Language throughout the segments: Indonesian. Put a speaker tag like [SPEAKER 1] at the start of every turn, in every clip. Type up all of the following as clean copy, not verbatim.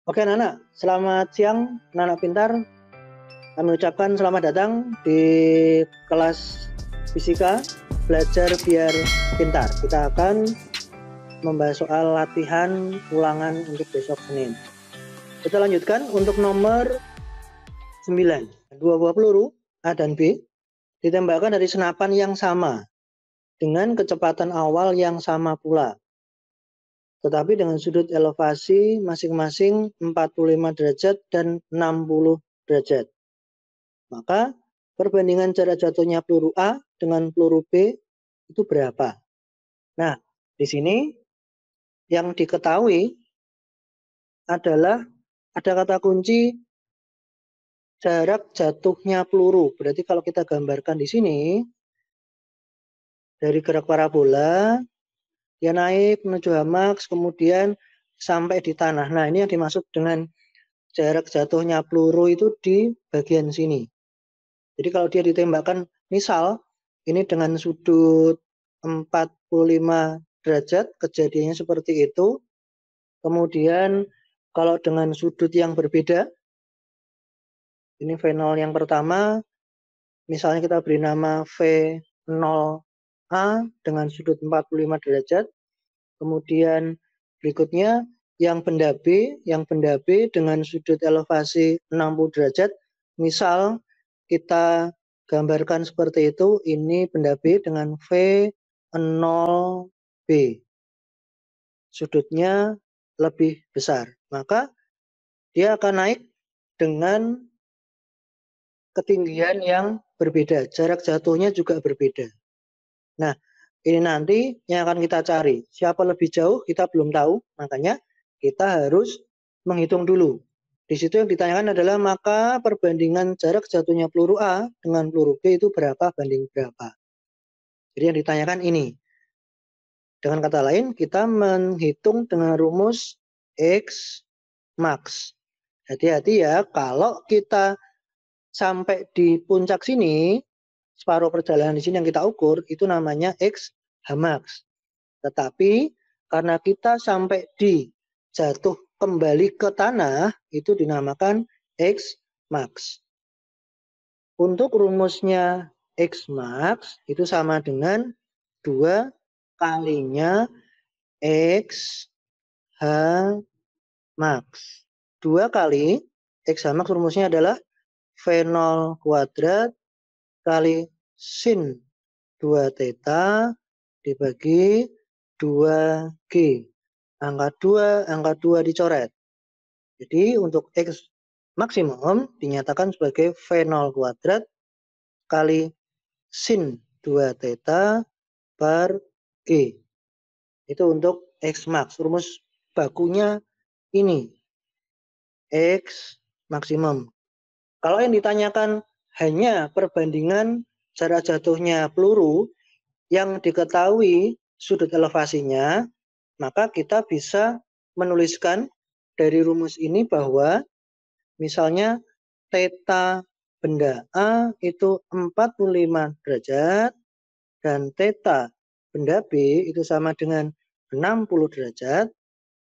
[SPEAKER 1] Oke anak-anak, selamat siang anak-anak pintar. Kami ucapkan selamat datang di kelas fisika belajar biar pintar. Kita akan membahas soal latihan ulangan untuk besok Senin. Kita lanjutkan untuk nomor 9. Dua buah peluru A dan B ditembakkan dari senapan yang sama dengan kecepatan awal yang sama pula, tetapi dengan sudut elevasi masing-masing 45 derajat dan 60 derajat. Maka perbandingan jarak jatuhnya peluru A dengan peluru B itu berapa? Nah, di sini yang diketahui adalah ada kata kunci jarak jatuhnya peluru. Berarti kalau kita gambarkan di sini, dari gerak parabola, dia naik menuju hamaks, kemudian sampai di tanah. Nah, ini yang dimaksud dengan jarak jatuhnya peluru itu di bagian sini. Jadi kalau dia ditembakkan, misal ini dengan sudut 45 derajat, kejadiannya seperti itu. Kemudian kalau dengan sudut yang berbeda, ini V0 yang pertama, misalnya kita beri nama V0A dengan sudut 45 derajat. Kemudian berikutnya yang benda B dengan sudut elevasi 60 derajat. Misal kita gambarkan seperti itu, ini benda B dengan V0B. Sudutnya lebih besar. Maka dia akan naik dengan ketinggian yang berbeda. Jarak jatuhnya juga berbeda. Nah, ini nanti yang akan kita cari. Siapa lebih jauh kita belum tahu, makanya kita harus menghitung dulu. Di situ yang ditanyakan adalah maka perbandingan jarak jatuhnya peluru A dengan peluru B itu berapa banding berapa. Jadi yang ditanyakan ini. Dengan kata lain, kita menghitung dengan rumus X max. Hati-hati ya, kalau kita sampai di puncak sini, separuh perjalanan di sini yang kita ukur, itu namanya X max. Tetapi karena kita sampai di jatuh kembali ke tanah, itu dinamakan X max. Untuk rumusnya X max itu sama dengan 2 kalinya X H max. 2 kali X H max rumusnya adalah V0 kuadrat kali sin 2 theta dibagi 2G. Angka 2 dicoret. Jadi untuk X maksimum dinyatakan sebagai V0 kuadrat kali sin 2 theta per G. Itu untuk X max. Rumus bakunya ini. X maksimum. Kalau yang ditanyakan hanya perbandingan jarak jatuhnya peluru yang diketahui sudut elevasinya, maka kita bisa menuliskan dari rumus ini bahwa misalnya theta benda A itu 45 derajat dan theta benda B itu sama dengan 60 derajat,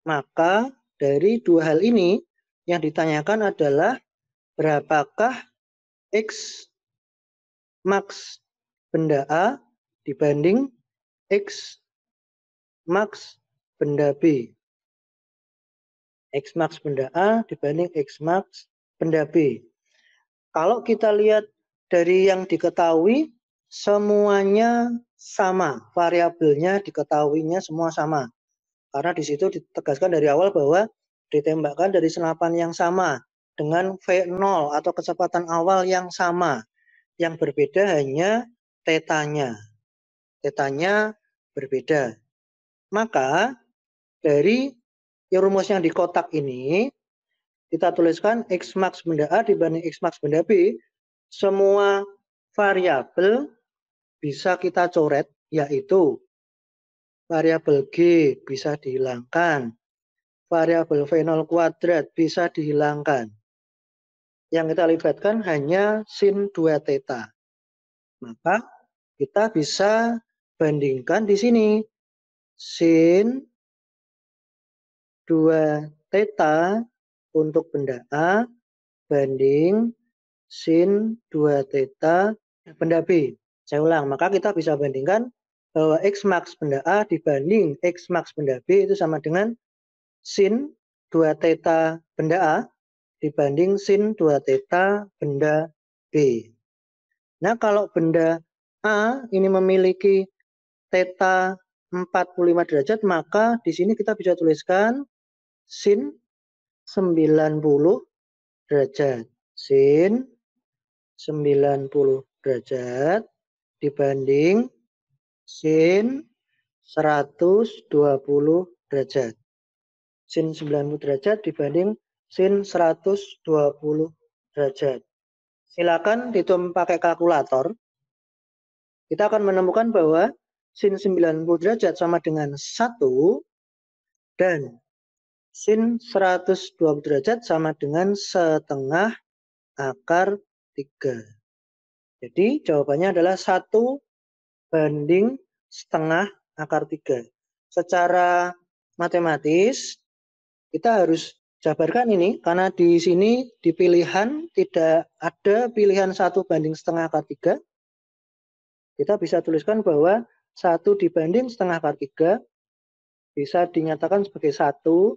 [SPEAKER 1] maka dari dua hal ini yang ditanyakan adalah berapakah X max benda A dibanding X max benda B. X max benda A dibanding X max benda B. Kalau kita lihat dari yang diketahui, semuanya sama. Variabelnya diketahuinya semua sama. Karena di situ ditegaskan dari awal bahwa ditembakkan dari senapan yang sama dengan V0 atau kecepatan awal yang sama. Yang berbeda hanya tetanya. Tetanya berbeda. Maka dari rumus yang di kotak ini, kita tuliskan X max benda A dibanding X max benda B. Semua variabel bisa kita coret, yaitu variabel G bisa dihilangkan, variabel V0 kuadrat bisa dihilangkan. Yang kita libatkan hanya sin 2 theta. Maka kita bisa bandingkan di sini. Sin 2 theta untuk benda A banding sin 2 theta benda B. Saya ulang, maka kita bisa bandingkan bahwa X max benda A dibanding X max benda B itu sama dengan sin 2 theta benda A dibanding sin 2 theta benda B. Nah, kalau benda A ini memiliki theta 45 derajat, maka di sini kita bisa tuliskan sin 90 derajat. Sin 90 derajat dibanding sin 120 derajat. Sin 90 derajat dibanding sin 120 derajat. Silakan dihitung pakai kalkulator. Kita akan menemukan bahwa sin 90 derajat sama dengan 1 dan sin 120 derajat sama dengan setengah akar 3. Jadi jawabannya adalah 1 banding setengah akar 3. Secara matematis kita harus jabarkan ini karena di sini di pilihan tidak ada pilihan 1 banding setengah akar 3. Kita bisa tuliskan bahwa 1 dibanding setengah akar 3 bisa dinyatakan sebagai 1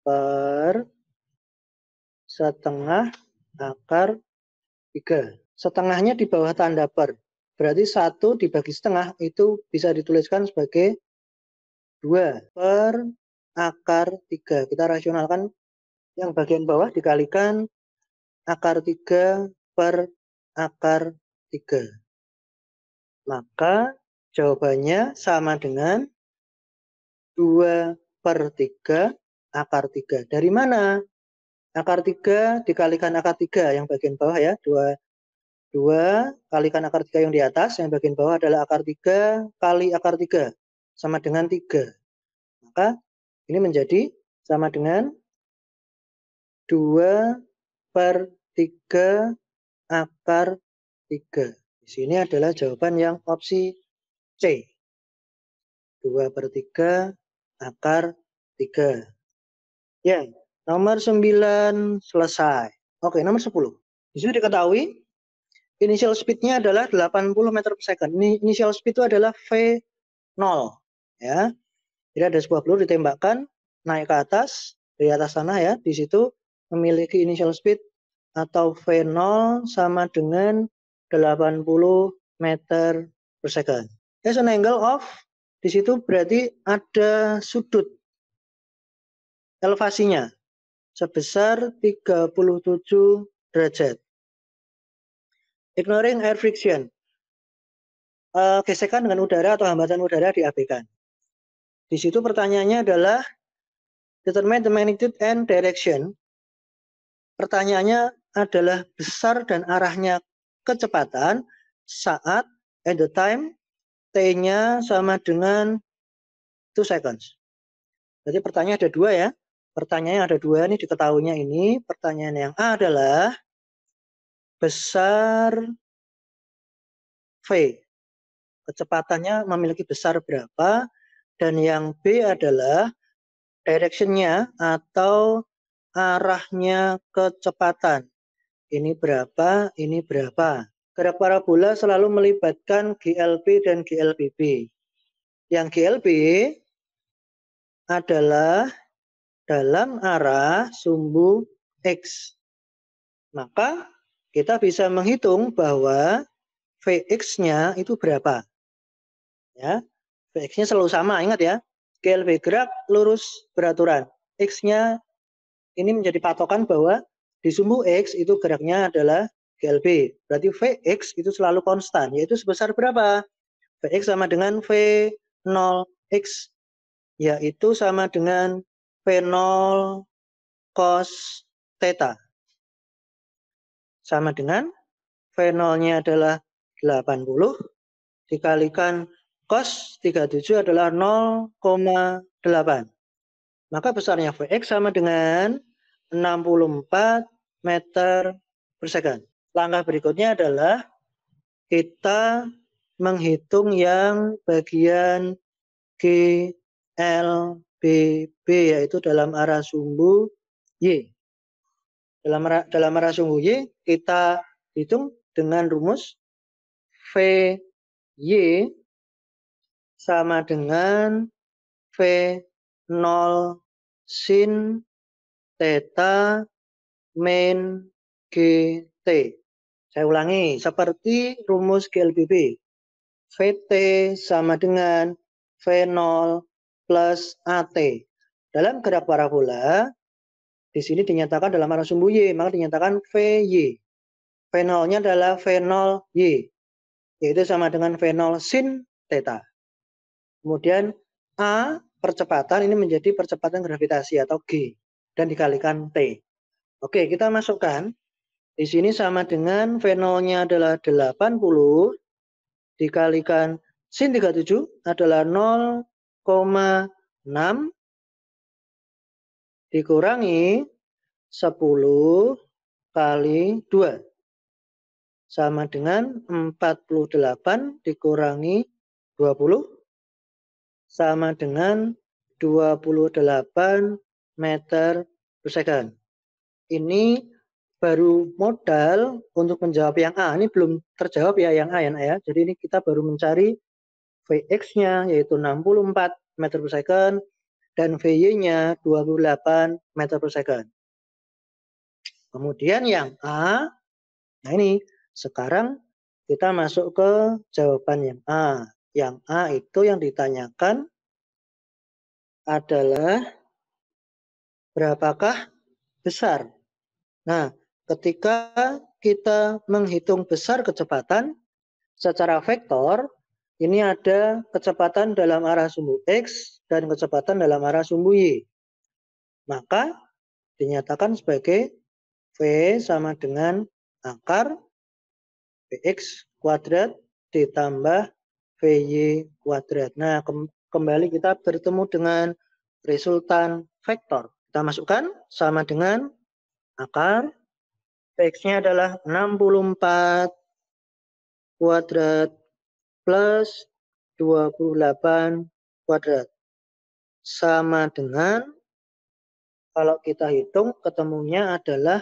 [SPEAKER 1] per setengah akar 3. Setengahnya di bawah tanda per. Berarti 1 dibagi setengah itu bisa dituliskan sebagai 2 per akar 3. Kita rasionalkan yang bagian bawah dikalikan akar 3 per akar 3. Maka jawabannya sama dengan 2 per 3 akar 3. Dari mana? Akar 3 dikalikan akar 3 yang bagian bawah ya. 2 kalikan akar 3 yang di atas, yang bagian bawah adalah akar 3 kali akar 3. Sama dengan 3. Maka ini menjadi sama dengan 2 per 3 akar 3. Di sini adalah jawaban yang opsi C. 2 per 3 akar 3. Ya, nomor 9 selesai. Oke, nomor 10. Di sini diketahui initial speed-nya adalah 80 meter per second. Ini initial speed itu adalah V0. Ya. Jadi ada sebuah peluru ditembakkan naik ke atas, dari atas tanah ya. Di situ memiliki initial speed atau V0 sama dengan 80 meter per second. As an angle of, di situ berarti ada sudut elevasinya sebesar 37 derajat. Ignoring air friction. Gesekan dengan udara atau hambatan udara diabaikan. Di situ pertanyaannya adalah determine the magnitude and direction. Pertanyaannya adalah besar dan arahnya kecepatan saat at the time T-nya sama dengan 2 seconds. Jadi pertanyaan ada 2 ya. Pertanyaan ada 2 ini diketahuinya ini. Pertanyaan yang A adalah besar V. Kecepatannya memiliki besar berapa. Dan yang B adalah direction-nya atau arahnya kecepatan. Ini berapa, ini berapa. Gerak parabola selalu melibatkan GLB dan GLBB. Yang GLB adalah dalam arah sumbu X. Maka kita bisa menghitung bahwa Vx-nya itu berapa. Ya, Vx-nya selalu sama, ingat ya. GLB gerak lurus beraturan. X-nya ini menjadi patokan bahwa di sumbu X itu geraknya adalah GLB. Berarti Vx itu selalu konstan, yaitu sebesar berapa? Vx sama dengan V0x, yaitu sama dengan V0 cos theta. Sama dengan V0-nya adalah 80, dikalikan cos 37 adalah 0,8. Maka besarnya Vx sama dengan 64 meter per second. Langkah berikutnya adalah kita menghitung yang bagian G, L, B, B, yaitu dalam arah sumbu Y. Dalam arah sumbu Y kita hitung dengan rumus VY sama dengan V0 sin theta min GT. Saya ulangi, seperti rumus GLBB. VT sama dengan V0 plus AT. Dalam gerak parabola, di sini dinyatakan dalam arah sumbu Y, maka dinyatakan VY. V0-nya adalah V0Y, yaitu sama dengan V0 sin theta. Kemudian A, percepatan, ini menjadi percepatan gravitasi atau G, dan dikalikan T. Oke, kita masukkan. Di sini sama dengan V0-nya adalah 80, dikalikan sin 37 adalah 0,6 dikurangi 10 kali 2 sama dengan 48 dikurangi 20 sama dengan 28 meter per second. Ini baru modal untuk menjawab yang A. Ini belum terjawab ya yang A ya. Jadi ini kita baru mencari Vx-nya yaitu 64 meter per second dan Vy-nya 28 meter per second. Kemudian yang A, nah ini sekarang kita masuk ke jawaban yang A. Yang A itu yang ditanyakan adalah berapakah besar. Nah, ketika kita menghitung besar kecepatan secara vektor, ini ada kecepatan dalam arah sumbu X dan kecepatan dalam arah sumbu Y. Maka dinyatakan sebagai V sama dengan akar Vx kuadrat ditambah Vy kuadrat. Nah, kembali kita bertemu dengan resultan vektor. Kita masukkan sama dengan akar Vx-nya adalah 64 kuadrat plus 28 kuadrat. Sama dengan, kalau kita hitung ketemunya adalah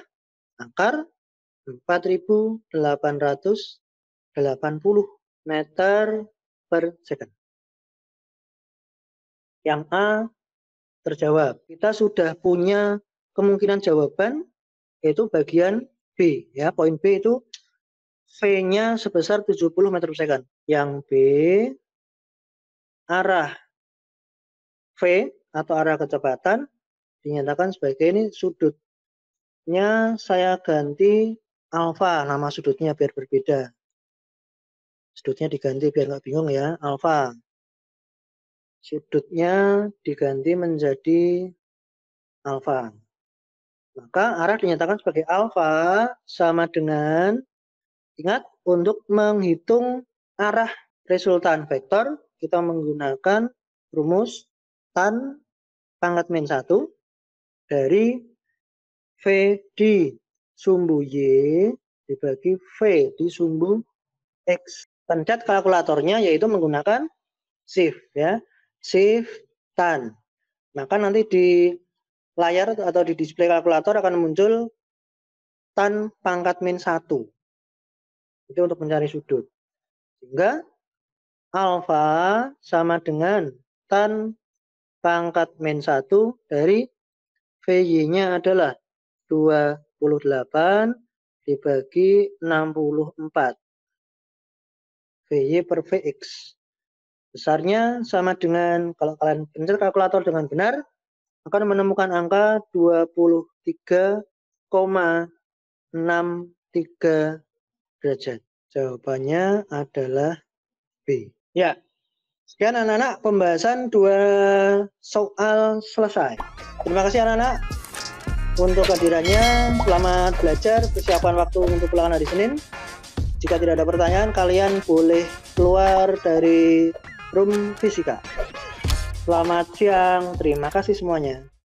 [SPEAKER 1] akar 4.880 meter per second. Yang A terjawab. Kita sudah punya kemungkinan jawaban, yaitu bagian B. Ya, poin B itu V-nya sebesar 70 meter per second. Yang B, arah V atau arah kecepatan dinyatakan sebagai ini sudutnya saya ganti alfa, nama sudutnya biar berbeda. Sudutnya diganti biar nggak bingung ya, alfa. Sudutnya diganti menjadi alfa. Maka arah dinyatakan sebagai alfa sama dengan, ingat, untuk menghitung arah resultan vektor, kita menggunakan rumus tan pangkat min 1 dari V di sumbu Y dibagi V di sumbu X. Pencet kalkulatornya yaitu menggunakan shift ya, shift tan. Maka nanti di layar atau di display kalkulator akan muncul tan pangkat min 1. Itu untuk mencari sudut. Sehingga alfa sama dengan tan pangkat min 1 dari Vy-nya adalah 28 dibagi 64. Vy per Vx. Besarnya sama dengan, kalau kalian pencet kalkulator dengan benar, akan menemukan angka 23,63 derajat. Jawabannya adalah B. Ya, sekian anak-anak pembahasan 2 soal selesai. Terima kasih anak-anak untuk kehadirannya. Selamat belajar, persiapan waktu untuk ulangan hari Senin. Jika tidak ada pertanyaan, kalian boleh keluar dari room fisika. Selamat siang, terima kasih semuanya.